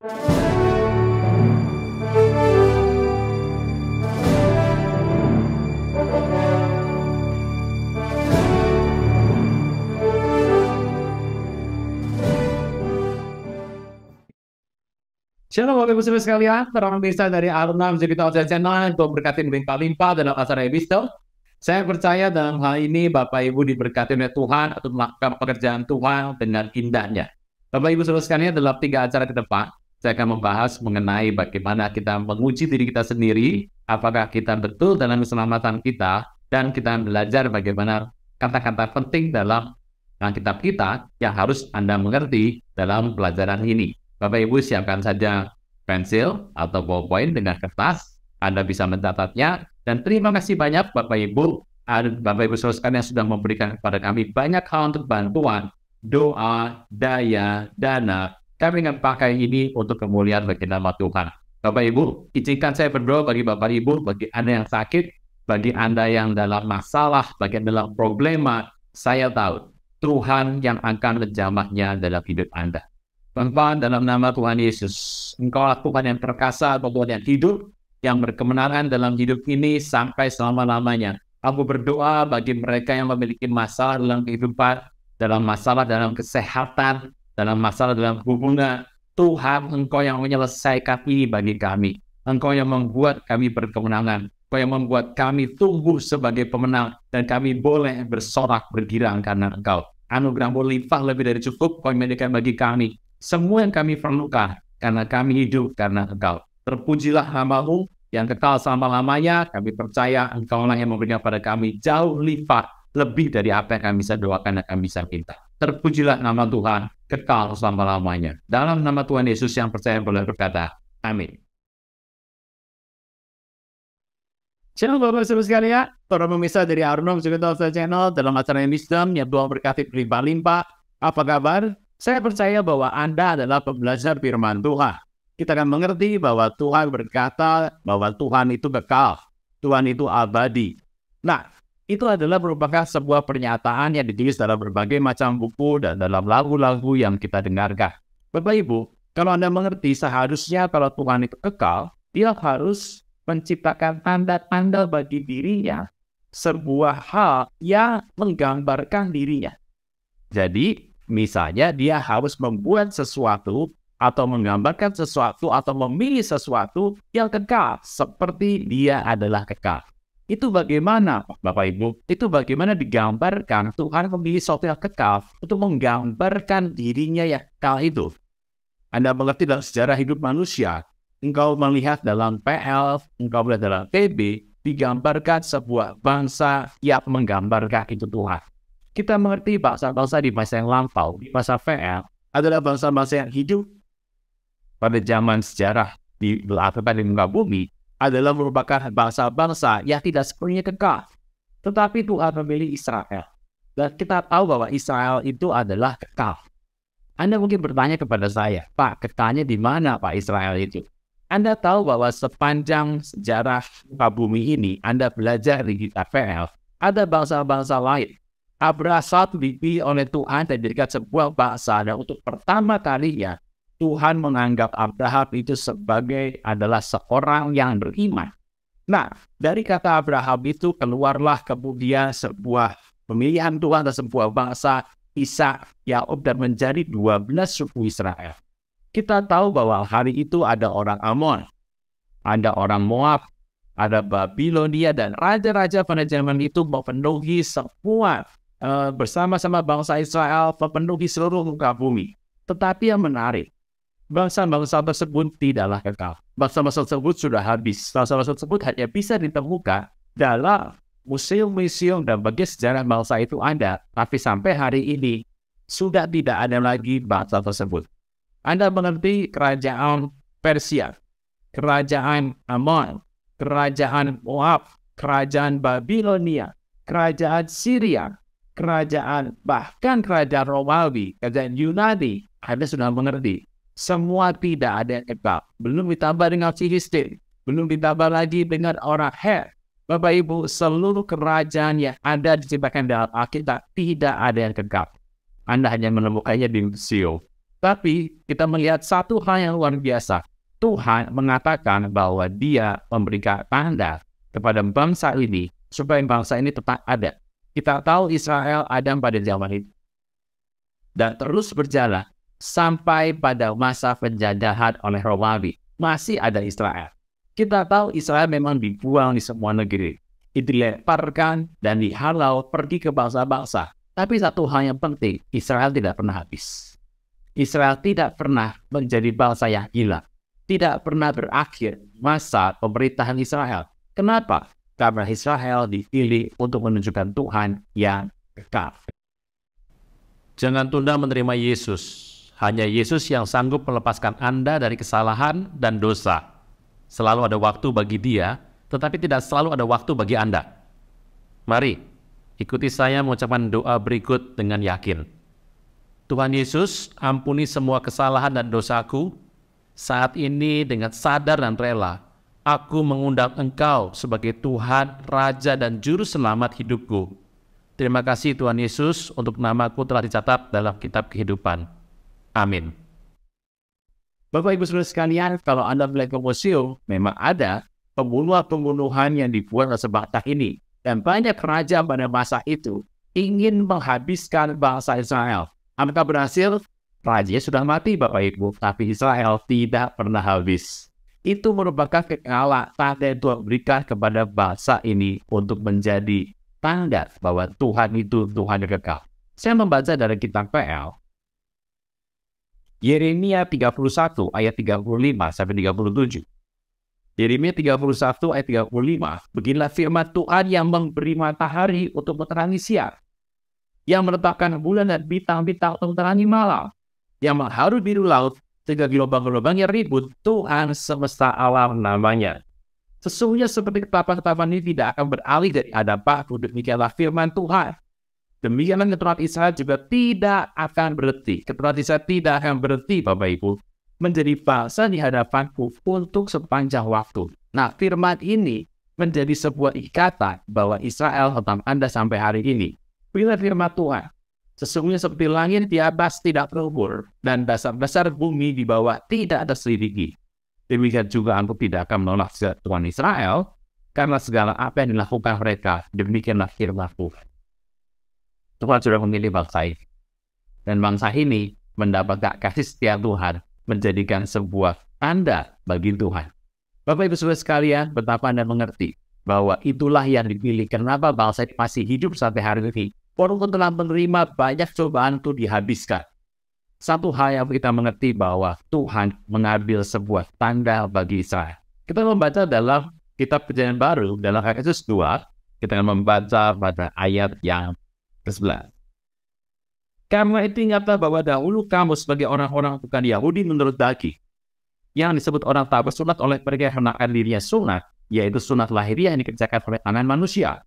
Shalom Bapak Ibu Saudara sekalian, para pemirsa dari Aruna Digital Channel, Tuhan berkati berlimpah-limpah dalam acara Wisdom. Saya percaya dalam hal ini Bapak Ibu diberkati oleh Tuhan untuk melakukan pekerjaan Tuhan dengan indahnya. Bapak Ibu Saudara sekalian, dalam 3 acara ke depan, saya akan membahas mengenai bagaimana kita menguji diri kita sendiri, apakah kita betul dalam keselamatan kita, dan kita belajar bagaimana kata-kata penting dalam kitab kita yang harus Anda mengerti dalam pelajaran ini. Bapak Ibu siapkan saja pensil atau ballpoint dengan kertas. Anda bisa mencatatnya. Dan terima kasih banyak Bapak Ibu Saudara sekalian yang sudah memberikan kepada kami banyak hal untuk bantuan, doa, daya, dana. Kami akan pakai ini untuk kemuliaan bagi nama Tuhan. Bapak Ibu, izinkan saya berdoa bagi Bapak Ibu, bagi Anda yang sakit, bagi Anda yang dalam masalah, bagi Anda dalam problema. Saya tahu Tuhan yang akan menjamahnya dalam hidup Anda. Bapa, dalam nama Tuhan Yesus, Engkaulah Tuhan yang perkasa, Tuhan yang hidup, yang berkemenangan dalam hidup ini sampai selama-lamanya. Aku berdoa bagi mereka yang memiliki masalah dalam kehidupan, dalam masalah dalam kesehatan, dalam masalah dalam hubungan. Tuhan, Engkau yang menyelesaikan ini bagi kami. Engkau yang membuat kami berkemenangan. Engkau yang membuat kami tumbuh sebagai pemenang, dan kami boleh bersorak bergirang karena Engkau. Anugerah-Mu limpah lebih dari cukup Kau memberikan bagi kami. Semua yang kami perlukan, karena kami hidup karena Engkau. Terpujilah nama-Mu yang kekal selama-lamanya. Kami percaya Engkau-lah yang memberikan pada kami jauh lipat lebih dari apa yang kami bisa doakan dan kami bisa minta. Terpujilah nama Tuhan kekal selama-lamanya. Dalam nama Tuhan Yesus yang percaya boleh berkata, amin. Shalom Bapak Ibu sekalian, para pemirsa dari Aruna Digital Channel dalam acara Wisdom yang Tuhan berkati berlimpah-limpah. Apa kabar? Saya percaya bahwa Anda adalah pembelajar firman Tuhan. Kita akan mengerti bahwa Tuhan berkata bahwa Tuhan itu kekal, Tuhan itu abadi. Nah, itu adalah merupakan sebuah pernyataan yang ditulis dalam berbagai macam buku dan dalam lagu-lagu yang kita dengarkan. Bapak Ibu, kalau Anda mengerti seharusnya kalau Tuhan itu kekal, Dia harus menciptakan tanda-tanda bagi dirinya, sebuah hal yang menggambarkan dirinya. Jadi, misalnya dia harus membuat sesuatu atau menggambarkan sesuatu atau memilih sesuatu yang kekal seperti dia adalah kekal. Itu bagaimana Bapak Ibu? Itu bagaimana digambarkan Tuhan memilih sesuatu yang kekal untuk menggambarkan dirinya yang kekal itu. Anda mengerti dalam sejarah hidup manusia, engkau melihat dalam PL, engkau melihat dalam PB, digambarkan sebuah bangsa yang menggambarkan itu Tuhan. Kita mengerti bangsa-bangsa di masa yang lampau, di masa VL, adalah bangsa-bangsa yang hidup pada zaman sejarah di muka bumi, adalah merupakan bangsa-bangsa yang tidak sepenuhnya kekal. Tetapi Tuhan memilih Israel. Dan kita tahu bahwa Israel itu adalah kekal. Anda mungkin bertanya kepada saya, Pak, kekalnya di mana Pak Israel itu? Anda tahu bahwa sepanjang sejarah muka bumi ini, Anda belajar di kitab VL, ada bangsa-bangsa lain. Abraham dipilih oleh Tuhan dan dijadikan sebuah bangsa, dan untuk pertama kalinya Tuhan menganggap Abraham itu sebagai adalah seorang yang beriman. Nah, dari kata Abraham itu keluarlah kemudian sebuah pemilihan Tuhan dan sebuah bangsa, Ishak, Yakub, dan menjadi 12 suku Israel. Kita tahu bahwa hari itu ada orang Amon, ada orang Moab, ada Babilonia, dan raja-raja pada zaman itu memenuhi semua bersama-sama bangsa Israel, memenuhi seluruh muka bumi. Tetapi yang menarik, bangsa-bangsa tersebut tidaklah kekal. Bangsa-bangsa tersebut sudah habis. Bangsa-bangsa tersebut hanya bisa ditemukan dalam museum-museum dan bagi sejarah bangsa itu ada. Tapi sampai hari ini, sudah tidak ada lagi bangsa tersebut. Anda mengerti kerajaan Persia, kerajaan Ammon, kerajaan Moab, kerajaan Babilonia, kerajaan Syria, kerajaan, bahkan kerajaan Romawi, kerajaan Yunani. Anda sudah mengerti. Semua tidak ada yang kekal. Belum ditambah dengan Filistin. Belum ditambah lagi dengan orang Het. Bapak Ibu, seluruh kerajaan yang ada diciptakan dalam Alkitab tidak ada yang kekal. Anda hanya menemukannya di museum. Tapi kita melihat satu hal yang luar biasa. Tuhan mengatakan bahwa Dia memberikan tanda kepada bangsa ini supaya bangsa ini tetap ada. Kita tahu Israel ada pada zaman itu dan terus berjalan sampai pada masa penjajahan oleh Romawi. Masih ada Israel. Kita tahu Israel memang dibuang di semua negeri. Dilemparkan dan dihalau pergi ke bangsa-bangsa. Tapi satu hal yang penting, Israel tidak pernah habis. Israel tidak pernah menjadi bangsa yang hilang. Tidak pernah berakhir masa pemerintahan Israel. Kenapa? Karena Israel dipilih untuk menunjukkan Tuhan yang kekal. Jangan tunda menerima Yesus. Hanya Yesus yang sanggup melepaskan Anda dari kesalahan dan dosa. Selalu ada waktu bagi Dia, tetapi tidak selalu ada waktu bagi Anda. Mari, ikuti saya mengucapkan doa berikut dengan yakin. Tuhan Yesus, ampuni semua kesalahan dan dosaku. Saat ini dengan sadar dan rela, aku mengundang Engkau sebagai Tuhan, Raja dan Juru Selamat hidupku. Terima kasih Tuhan Yesus untuk namaku telah dicatat dalam kitab kehidupan. Amin. Bapak Ibu Saudara sekalian, kalau Anda melihat ke museum, memang ada pembunuhan yang dibuat oleh bangsa ini. Dan banyak raja pada masa itu ingin menghabiskan bangsa Israel. Apakah berhasil? Raja sudah mati Bapak Ibu, tapi Israel tidak pernah habis. Itu merupakan kekalahan yang Tuhan berikan kepada bangsa ini untuk menjadi tanda bahwa Tuhan itu Tuhan yang kekal. Saya membaca dari kitab PL, Yeremia 31 ayat 35 sampai 37. Yeremia 31 ayat 35. Beginilah firman Tuhan yang memberi matahari untuk menerangi siang, yang menetapkan bulan dan bintang-bintang untuk menerangi malam, yang mengharu biru laut sehingga gelombang-gelombangnya ribut. Tuhan semesta alam namanya. Sesungguhnya seperti ketetapan-ketetapan ini tidak akan beralih dari hadapanku, demikianlah firman Tuhan. Demikianlah keturunan Israel juga tidak akan berhenti. Keturunan Israel tidak akan berhenti, Bapak Ibu, menjadi bangsa di hadapanku untuk sepanjang waktu. Nah, firman ini menjadi sebuah ikatan bahwa Israel tetap Anda sampai hari ini. Bila firman Tuhan, sesungguhnya seperti langit di atas tidak terukur, dan dasar-dasar bumi di bawah tidak ada selidiki. Demikian juga aku tidak akan menolak Tuhan Israel, karena segala apa yang dilakukan mereka, demikianlah firman Tuhan. Tuhan sudah memilih bangsa ini. Dan bangsa ini mendapatkan kasih setia Tuhan, menjadikan sebuah tanda bagi Tuhan. Bapak Ibu Saudara sekalian, betapa Anda mengerti bahwa itulah yang dipilih. Kenapa bangsa ini masih hidup sampai hari ini? Walaupun telah menerima banyak cobaan itu dihabiskan. Satu hal yang kita mengerti bahwa Tuhan mengambil sebuah tanda bagi Israel. Kita membaca dalam kitab Perjanjian Baru, dalam Efesus 2, kita akan membaca pada ayat yang ke-11. Karena itu ingatlah bahwa dahulu kamu sebagai orang-orang bukan Yahudi menurut daging, yang disebut orang tak bersunat oleh mereka yang menakan dirinya sunat, yaitu sunat lahiriah yang dikerjakan oleh tangan manusia.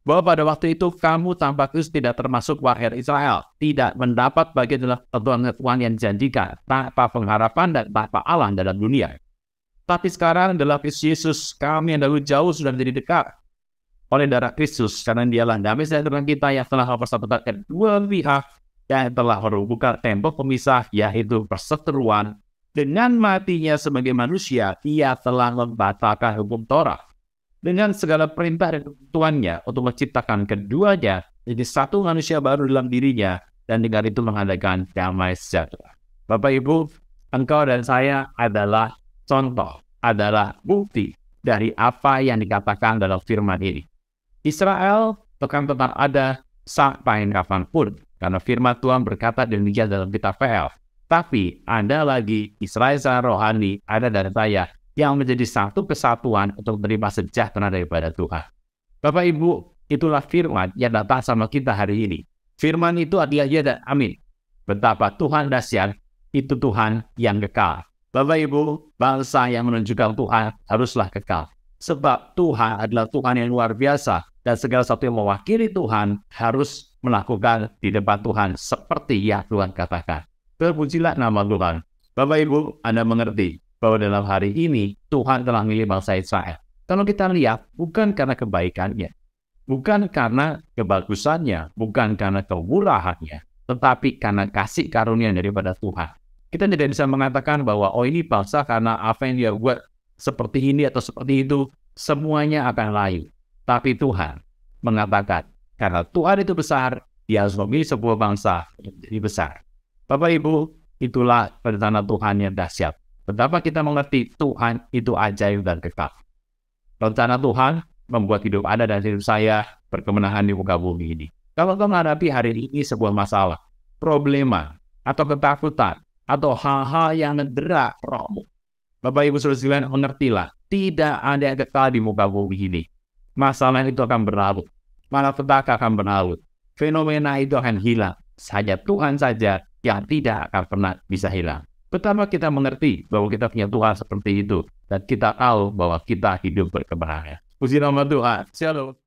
Bahwa pada waktu itu kamu tanpa Kristus tidak termasuk warga Israel, tidak mendapat bagian dalam ketentuan yang dijanjikan, tanpa pengharapan dan tanpa Allah dalam dunia. Tapi sekarang dalam Kristus Yesus, kami yang dahulu jauh sudah menjadi dekat oleh darah Kristus, karena Dialah damai sejahtera kita yang telah mempersatukan dua pihak, yang telah merubuhkan tembok pemisah, yaitu perseteruan. Dengan matinya sebagai manusia, Ia telah membatalkan hukum Taurat dengan segala perintah dan ketentuannya untuk menciptakan keduanya jadi satu manusia baru dalam dirinya, dan dengan itu mengadakan damai sejahtera. Bapak Ibu, engkau dan saya adalah contoh, adalah bukti dari apa yang dikatakan dalam firman ini. Israel akan tetap ada sampai kapanpun, karena firman Tuhan berkata demikian dalam kitab PL. Tapi ada lagi Israel secara rohani, ada dari saya, yang menjadi satu kesatuan untuk menerima sejahtera daripada Tuhan. Bapak Ibu, itulah firman yang datang sama kita hari ini. Firman itu adalah ya dan amin. Betapa Tuhan dahsyat, itu Tuhan yang kekal. Bapak Ibu, bangsa yang menunjukkan Tuhan haruslah kekal. Sebab Tuhan adalah Tuhan yang luar biasa, dan segala sesuatu yang mewakili Tuhan harus melakukan di depan Tuhan seperti yang Tuhan katakan. Terpujilah nama Tuhan. Bapak Ibu, Anda mengerti bahwa dalam hari ini Tuhan telah memilih bangsa Israel. Kalau kita lihat, bukan karena kebaikannya, bukan karena kebagusannya, bukan karena kemurahannya, tetapi karena kasih karunia daripada Tuhan. Kita tidak bisa mengatakan bahwa, oh ini bangsa karena apa yang dia buat seperti ini atau seperti itu, semuanya akan layu. Tapi Tuhan mengatakan, karena Tuhan itu besar, dia harus memilih sebuah bangsa menjadi besar. Bapak Ibu, itulah rencana Tuhan yang dahsyat. Betapa kita mengerti Tuhan itu ajaib dan kekal. Rencana Tuhan membuat hidup Anda dan hidup saya berkemenangan di muka bumi ini. Kalau kau menghadapi hari ini sebuah masalah, problema, atau ketakutan, atau hal-hal yang mendera rohmu, Bapak Ibu Saudara sekalian, mengertilah, tidak ada yang kekal di muka bumi ini. Masalah itu akan berlalu, malapetaka akan berlalu, fenomena itu akan hilang. Saja Tuhan saja yang tidak akan pernah bisa hilang. Pertama kita mengerti bahwa kita punya Tuhan seperti itu, dan kita tahu bahwa kita hidup berkemenangan. Puji nama Tuhan. Shalom.